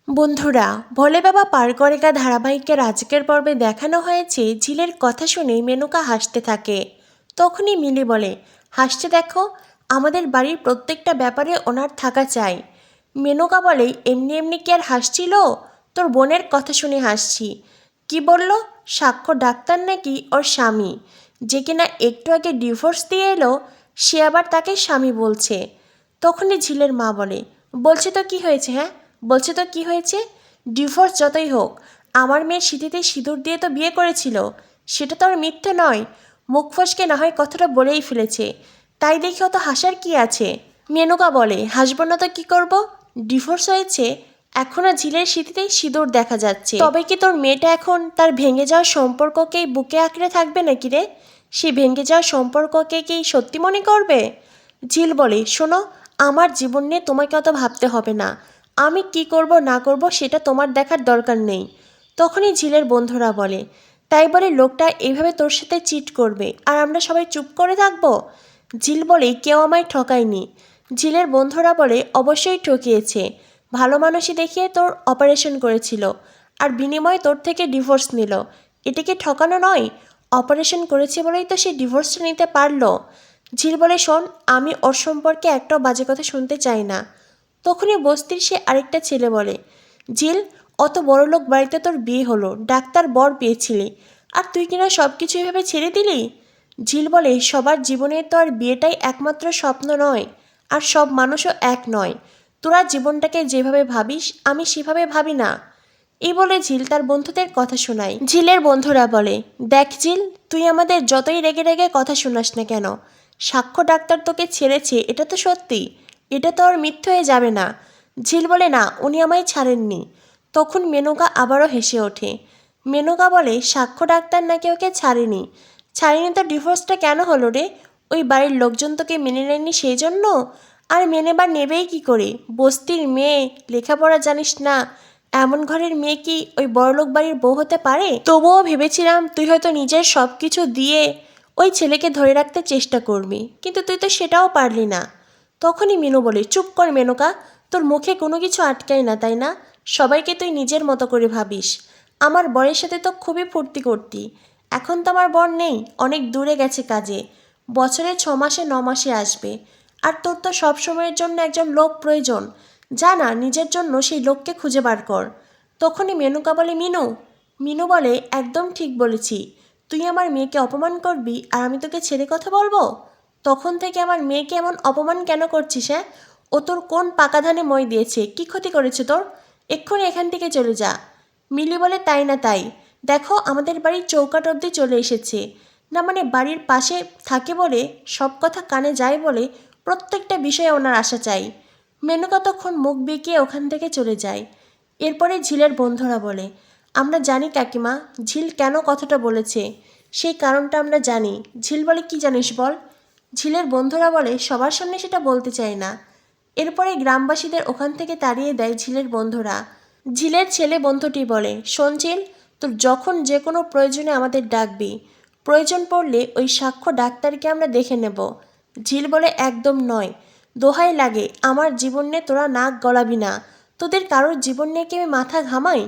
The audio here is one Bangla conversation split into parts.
বন্ধুরা, ভোলে বাবা পার করেগা ধারাবাহিকের আজকের পর্বে দেখানো হয়েছে ঝিলের কথা শুনে মেনকা হাসতে থাকে। তখনই মিলি বলে, হাসতে দেখো, আমাদের বাড়ির প্রত্যেকটা ব্যাপারে ওনার থাকা চাই। মেনকা বলে, এমনি এমনি কি আর হাসছিল? তোর বোনের কথা শুনে হাসছি। কি বলল? সাক্ষ্য ডাক্তার নাকি ওর স্বামী, যে কিনা একটু আগে ডিভোর্স দিয়ে এলো, সে আবার তাকে স্বামী বলছে। তখনই ঝিলের মা বলে, বলছে তো কি হয়েছে? হ্যাঁ, বলছে তো কি হয়েছে? ডিভোর্স যতই হোক, আমার মেয়ের সিঁথিতে সিঁদুর দিয়ে তো বিয়ে করেছিল, সেটা তো আর মিথ্যে নয়। মুখ ফসকে না হয় কথাটা বলেই ফেলেছে, তাই দেখে অত হাসার কি আছে? মেনকা বলে, হাসব না তো কী করব? ডিভোর্স হয়েছে, এখনও ঝিলের সিঁথিতেই সিঁদুর দেখা যাচ্ছে। তবে কি তোর মেয়েটা এখন তার ভেঙে যাওয়া সম্পর্ককেই বুকে আঁকড়ে থাকবে নাকি রে? সে ভেঙে যাওয়া সম্পর্ককে কি সত্যি মনে করবে? ঝিল বলে, শোনো, আমার জীবন নিয়ে তোমাকে অত ভাবতে হবে না। আমি কি করব না করব সেটা তোমার দেখার দরকার নেই। তখনই ঝিলের বন্ধুরা বলে, তাই বলে লোকটা এইভাবে তোর সাথে চিট করবে আর আমরা সবাই চুপ করে থাকবো? ঝিল বলে, কেউ আমায় ঠকায়নি। ঝিলের বন্ধুরা বলে, অবশ্যই ঠকিয়েছে, ভালো মানুষই দেখিয়ে তোর অপারেশন করেছিল আর বিনিময়ে তোর থেকে ডিভোর্স নিল। এটা কি ঠকানো নয়? অপারেশন করেছে বলেই তো সে ডিভোর্সটা নিতে পারলো। ঝিল বলে, শোন, আমি ওর সম্পর্কে একটাও বাজে কথা শুনতে চাই না। তখনই বস্তির সে আরেকটা ছেলে বলে, ঝিল, অত বড়লোক বাড়িতে তোর বিয়ে হলো, ডাক্তার বর পেয়েছিলি, আর তুই কিনা সব কিছু এভাবে ছেড়ে দিলি? ঝিল বলে, সবার জীবনে তো আর বিয়েটাই একমাত্র স্বপ্ন নয়, আর সব মানুষও এক নয়। তোরা জীবনটাকে যেভাবে ভাবিস, আমি সেভাবে ভাবি না। এই বলে ঝিল তার বন্ধুদের কথা শোনায়। ঝিলের বন্ধুরা বলে, দেখ ঝিল, তুই আমাদের যতই রেগে রেগে কথা শোনাস না কেন, সাক্ষ্য ডাক্তার তোকে ছেড়েছে, এটা তো সত্যি, এটা তো আর মিথ্যে হয়ে যাবে না। ঝিল বলে, না, উনি আমায় ছাড়েননি। তখন মেনকা আবারও হেসে ওঠে। মেনকা বলে, সাক্ষ্য ডাক্তার নাকি ওকে ছাড়েনি। ছাড়েনি তো ডিভোর্সটা কেন হলো রে? ওই বাড়ির লোকজন তোকে মেনে নেয়নি সেই জন্য? আর মেনে বা নেবেই কী করে? বস্তির মেয়ে, লেখাপড়া জানিস না, এমন ঘরের মেয়ে কি ওই বড়লোক বাড়ির বউ হতে পারে? তবুও ভেবেছিলাম তুই হয়তো নিজের সব কিছু দিয়ে ওই ছেলেকে ধরে রাখতে চেষ্টা করবি, কিন্তু তুই তো সেটাও পারলি না। তখনই মিনু বলে, চুপ কর মেনকা, তোর মুখে কোনো কিছু আটকায় না, তাই না? সবাইকে তুই নিজের মতো করে ভাবিস। আমার বরের সাথে তো খুবই ফুর্তি করতি, এখন তো আমার বর নেই, অনেক দূরে গেছে কাজে, বছরে 6 মাসে 9 মাসে আসবে। আর তোর তো সব সময়ের জন্য একজন লোক প্রয়োজন, যা না, নিজের জন্য সেই লোককে খুঁজে বার কর। তখনই মেনকা বলে, মিনু। মিনু বলে, একদম ঠিক বলেছি, তুই আমার মেয়েকে অপমান করবি আর আমি তোকে ছেড়ে কথা বলবো? তখন থেকে আমার মেয়েকে এমন অপমান কেন করছিস? হ্যাঁ, ও তোর কোন পাকা ধানে মই দিয়েছে? কি ক্ষতি করেছে তোর? এক্ষুনি এখান থেকে চলে যা। মিলি বলে, তাই না তাই, দেখো আমাদের বাড়ির চৌকাঠ অবধি চলে এসেছে। না মানে বাড়ির পাশে থাকে বলে, সব কথা কানে যায় বলে, প্রত্যেকটা বিষয়ে ওনার আশা চাই। মেনকা তখন মুখ বেঁকিয়ে ওখান থেকে চলে যায়। এরপরে ঝিলের বন্ধুরা বলে, আমরা জানি কাকিমা, ঝিল কেন কথাটা বলেছে, সেই কারণটা আমরা জানি। ঝিল বলে, কি জানিস বল? ঝিলের বন্ধুরা বলে, সবার সামনে সেটা বলতে চাই না। এরপরে গ্রামবাসীদের ওখান থেকে তাড়িয়ে দেয় ঝিলের বন্ধুরা। ঝিলের ছেলে বন্ধুটি বলে, শোন ঝিল, তোর যখন যে কোনো প্রয়োজনে আমাদের ডাকবি, প্রয়োজন পড়লে ওই সাক্ষ্য ডাক্তারকে আমরা দেখে নেব। ঝিল বলে, একদম নয়, দোহাই লাগে, আমার জীবন নিয়ে তোরা নাক গলাবি না। তোদের কারোর জীবন নিয়ে কি আমি মাথা ঘামাই?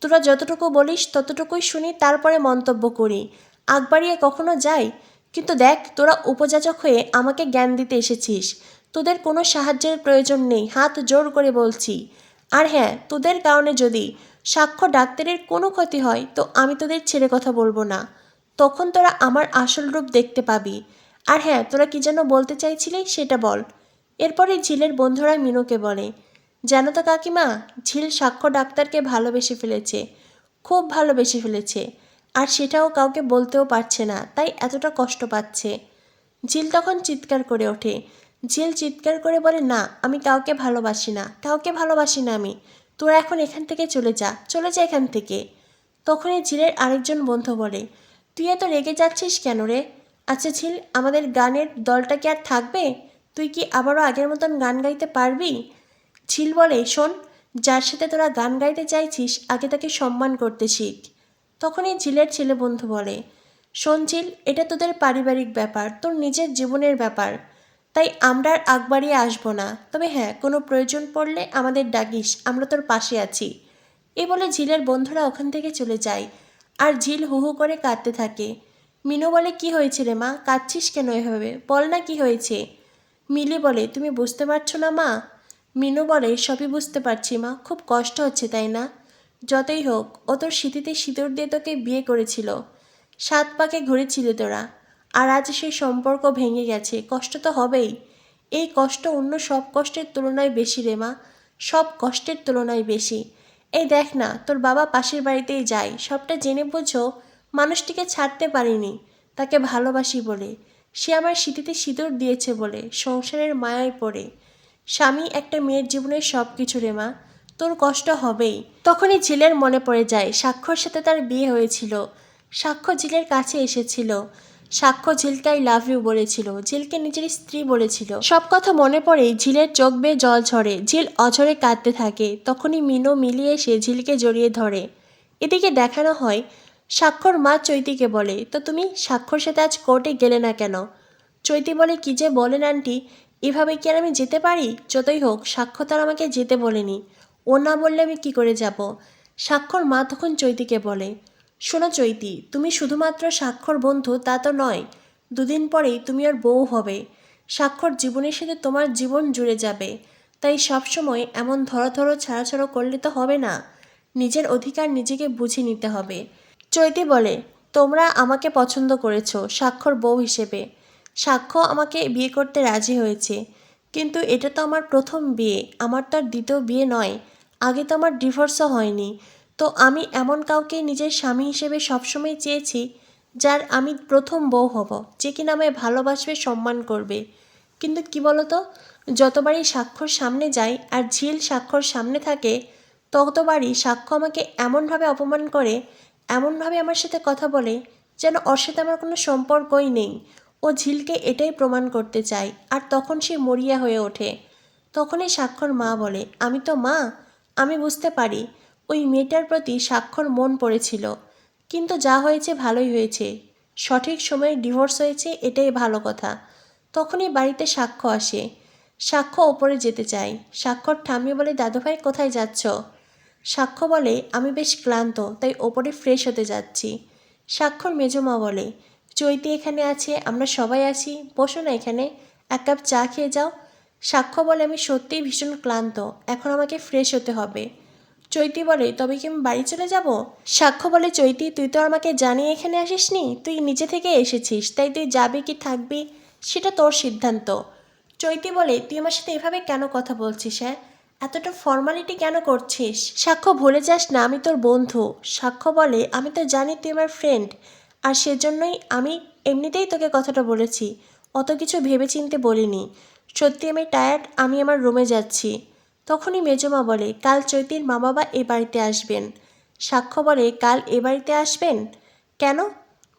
তোরা যতটুকু বলিস ততটুকুই শুনি, তারপরে মন্তব্য করি, আগ বাড়িয়ে কখনো যাই? কিন্তু দেখ, তোরা উপযাচক হয়ে আমাকে জ্ঞান দিতে এসেছিস, তোদের কোনো সাহায্যের প্রয়োজন নেই, হাত জোর করে বলছি। আর হ্যাঁ, তোদের কারণে যদি সাক্ষ্য ডাক্তারের কোনো ক্ষতি হয় তো আমি তোদের ছেড়ে কথা বলবো না, তখন তোরা আমার আসল রূপ দেখতে পাবি। আর হ্যাঁ, তোরা কি যেন বলতে চাইছিলি সেটা বল। এরপরে ঝিলের বন্ধুরা মিনুকে বলে, জানো তো কাকিমা, ঝিল সাক্ষ্য ডাক্তারকে ভালোবেসে ফেলেছে, খুব ভালোবেসে ফেলেছে, আর সেটাও কাউকে বলতেও পারছে না, তাই এতটা কষ্ট পাচ্ছে। ঝিল তখন চিৎকার করে ওঠে। ঝিল চিৎকার করে বলে, না, আমি কাউকে ভালোবাসি না, কাউকে ভালোবাসি না আমি, তোরা এখন এখান থেকে চলে যা, চলে যা এখান থেকে। তখনই ঝিলের আরেকজন বন্ধু বলে, তুই এত রেগে যাচ্ছিস কেন রে? আচ্ছা ঝিল, আমাদের গানের দলটা কি আর থাকবে? তুই কি আবারও আগের মতন গান গাইতে পারবি? ঝিল বলে, শোন, যার সাথে তোরা গান গাইতে চাইছিস আগে তাকে সম্মান করতে শিখ। তখনই ঝিলের ছেলে বন্ধু বলে, শোন ঝিল, এটা তোদের পারিবারিক ব্যাপার, তোর নিজের জীবনের ব্যাপার, তাই আমরা আর আগ বাড়িয়ে আসবো না। তবে হ্যাঁ, কোনো প্রয়োজন পড়লে আমাদের ডাকিস, আমরা তোর পাশে আছি। এই বলে ঝিলের বন্ধুরা ওখান থেকে চলে যায়। আর ঝিল হু হু করে কাঁদতে থাকে। মিনু বলে, কি হয়েছে রে মা, কাঁদছিস কেন এভাবে, বল না কি হয়েছে। মিলি বলে, তুমি বুঝতে পারছো না মা। মিনু বলে, সবই বুঝতে পারছি মা, খুব কষ্ট হচ্ছে তাই না। যতই হোক, ও তোর স্মৃতিতে সিঁদুর দিয়ে তোকে বিয়ে করেছিল, 7 পাকে ঘুরেছিলে তোরা, আর আজ সেই সম্পর্ক ভেঙে গেছে, কষ্ট তো হবেই। এই কষ্ট অন্য সব কষ্টের তুলনায় বেশি রে মা, সব কষ্টের তুলনায় বেশি। এই দেখ না, তোর বাবা পাশের বাড়িতেই যায়, সবটা জেনে বুঝো মানুষটিকে ছাড়তে পারিনি, তাকে ভালোবাসি বলে, সে আমার স্মৃতিতে সিঁদুর দিয়েছে বলে, সংসারের মায়ায় পড়ে। স্বামী একটা মেয়ের জীবনের সব কিছু রে মা, তোর কষ্ট হবেই। তখনই ঝিলের মনে পড়ে যায় সাক্ষ্যর সাথে তার বিয়ে হয়েছিল। সাক্ষ্য ঝিলের কাছে এসেছিল, সাক্ষ্য ঝিলকে আই লাভ ইউ বলেছিল, ঝিলকে নিজের স্ত্রী বলেছিল। সব কথা মনে পড়ে ঝিলের চোখ বেয়ে জল ঝরে, ঝিল অঝরে কাঁদতে থাকে। তখনই মিনো মিলিয়ে এসে ঝিলকে জড়িয়ে ধরে। এদিকে দেখানো হয় সাক্ষ্যর মা চৈতিকে বলে, তো তুমি সাক্ষ্যর সাথে আজ কোর্টে গেলে না কেন। চৈতি বলে, কি যে বলেন আন্টি, এভাবে কি আর আমি যেতে পারি। যতই হোক, সাক্ষ্য তার আমাকে যেতে বলেনি, ও না বললে আমি কি করে যাব। সাক্ষ্যর মা তখন চৈতিকে বলে, শোনো চৈতি, তুমি শুধুমাত্র সাক্ষ্যর বন্ধু তা তো নয়, দুদিন পরেই তুমি আর বউ হবে, সাক্ষ্যর জীবনের সাথে তোমার জীবন জুড়ে যাবে। তাই সবসময় এমন ধরো ছাড়াছাড়ো করলে তো হবে না, নিজের অধিকার নিজেকে বুঝে নিতে হবে। চৈতি বলে, তোমরা আমাকে পছন্দ করেছো সাক্ষ্যর বউ হিসেবে, সাক্ষ্য আমাকে বিয়ে করতে রাজি হয়েছে, কিন্তু এটা তো আমার প্রথম বিয়ে, আমার তো আর দ্বিতীয় বিয়ে নয়, আগে তো আমার ডিভোর্সও হয়নি। তো আমি এমন কাউকে নিজের স্বামী হিসেবে সবসময় চেয়েছি, যার আমি প্রথম বউ হব, যে কিনা আমায় ভালোবাসবে, সম্মান করবে। কিন্তু কি বলতো, যতবারই সাক্ষ্যর সামনে যাই আর ঝিল সাক্ষ্যর সামনে থাকে, ততবারই সাক্ষ্য আমাকে এমনভাবে অপমান করে, এমনভাবে আমার সাথে কথা বলে, যেন ওর সাথে আমার কোনো সম্পর্কই নেই। ও ঝিলকে এটাই প্রমাণ করতে চায়, আর তখন সে মরিয়া হয়ে ওঠে। তখনই সাক্ষ্যর মা বলে, আমি তো মা, আমি বুঝতে পারি ওই মেয়েটার প্রতি সাক্ষ্যর মন পড়েছিল, কিন্তু যা হয়েছে ভালোই হয়েছে, সঠিক সময়ে ডিভোর্স হয়েছে, এটাই ভালো কথা। তখনই বাড়িতে সাক্ষ্য আসে। সাক্ষ্য ওপরে যেতে চায়, সাক্ষ্যর ঠাম্মি বলে, দাদুভাই কোথায় যাচ্ছ। সাক্ষ্য বলে, আমি বেশ ক্লান্ত, তাই ওপরে ফ্রেশ হতে যাচ্ছি। সাক্ষ্যর মেজমা বলে, চৈতি এখানে আছে, আমরা সবাই আছি, বসো না এখানে, 1 কাপ চা খেয়ে যাও। সাক্ষ্য বলে, আমি সত্যিই ভীষণ ক্লান্ত, এখন আমাকে ফ্রেশ হতে হবে। চৈতি বলে, তবে কি আমি বাড়ি চলে যাব। সাক্ষ্য বলে, চৈতি তুই তো আমাকে জানিয়ে এখানে আসিসনি, তুই নিজে থেকে এসেছিস, তাই তুই যাবি কি থাকবি সেটা তোর সিদ্ধান্ত। চৈতি বলে, তুই আমার সাথে এভাবে কেন কথা বলছিস, হ্যাঁ, এতটা ফর্মালিটি কেন করছিস। সাক্ষ্য, ভুলে যাস না আমি তোর বন্ধু। সাক্ষ্য বলে, আমি তো জানি তুই আমার ফ্রেন্ড, আর সেজন্যই আমি এমনিতেই তোকে কথাটা বলেছি, অত কিছু ভেবেচিন্তে বলিনি। সত্যি আমি টায়ার্ড, আমি আমার রুমে যাচ্ছি। তখনই মেজমা বলে, কাল চৈতির মা বাবা এ বাড়িতে আসবেন। সাক্ষ্য বলে, কাল এ বাড়িতে আসবেন কেন।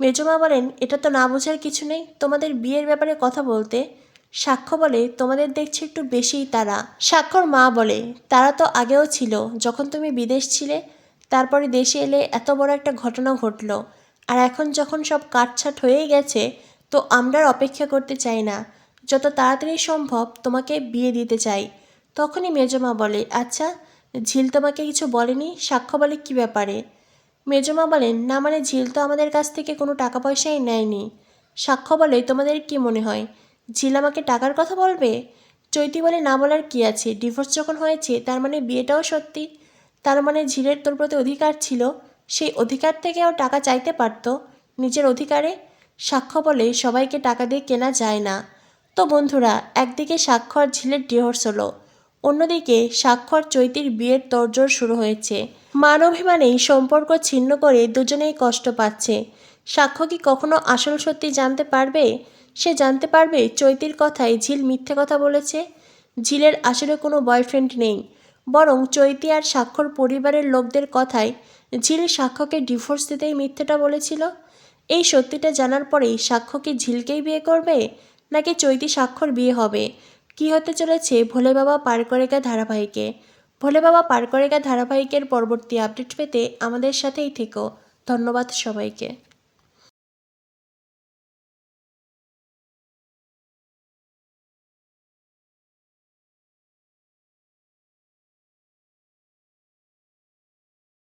মেজমা বলেন, এটা তো না বোঝার কিছু নেই, তোমাদের বিয়ের ব্যাপারে কথা বলতে। সাক্ষ্য বলে, তোমাদের দেখছি একটু বেশিই তাড়া। সাক্ষ্যর মা বলে, তারা তো আগেও ছিল, যখন তুমি বিদেশ ছিলে, তারপরে দেশে এলে এত বড় একটা ঘটনা ঘটলো, আর এখন যখন সব কাটছাট হয়েই গেছে, তো আমরা আর অপেক্ষা করতে চাই না, যত তাড়াতাড়ি সম্ভব তোমাকে বিয়ে দিতে চাই। তখনই মেজমা বলে, আচ্ছা, ঝিল তোমাকে কিছু বলেনি। সাক্ষ্য বলে, কী ব্যাপারে। মেজমা বলেন, না মানে ঝিল তো আমাদের কাছ থেকে কোনো টাকা পয়সাই নেয়নি। সাক্ষ্য বলে, তোমাদের কি মনে হয় ঝিল আমাকে টাকার কথা বলবে। চৈতি বলে, না বলার কি আছে, ডিভোর্স যখন হয়েছে তার মানে বিয়েটাও সত্যি, তার মানে ঝিলের তোর প্রতি অধিকার ছিল, সেই অধিকার থেকে ও টাকা চাইতে পারতো নিজের অধিকারে। সাক্ষ্য বলে, সবাইকে টাকা দিয়ে কেনা যায় না। তো বন্ধুরা, একদিকে সাক্ষ্য আর ঝিলের ডিভোর্স হলো, অন্যদিকে সাক্ষ্য আর চৈতির বিয়ের তোড়জোড় শুরু হয়েছে। মান অভিমানেই সম্পর্ক ছিন্ন করে দুজনেই কষ্ট পাচ্ছে। সাক্ষ্য কি কখনো আসল সত্যি জানতে পারবে। সে জানতে পারবে চৈতির কথায় ঝিল মিথ্যে কথা বলেছে, ঝিলের আসলে কোনো বয়ফ্রেন্ড নেই, বরং চৈতি আর সাক্ষ্যর পরিবারের লোকদের কথায় ঝিল সাক্ষ্যকে ডিভোর্স দিতেই মিথ্যেটা বলেছিল। এই সত্যিটা জানার পরেই সাক্ষ্য কি ঝিলকেই বিয়ে করবে, নাকি চৈতি সাক্ষ্যর বিয়ে হবে। কি হতে চলেছে ভোলে বাবা পার করেগা ধারাবাহিকে। ভোলে বাবা পার করেগা ধারাবাহিকের পরবর্তী আপডেট পেতে আমাদের সাথেই থেকো। ধন্যবাদ সবাইকে।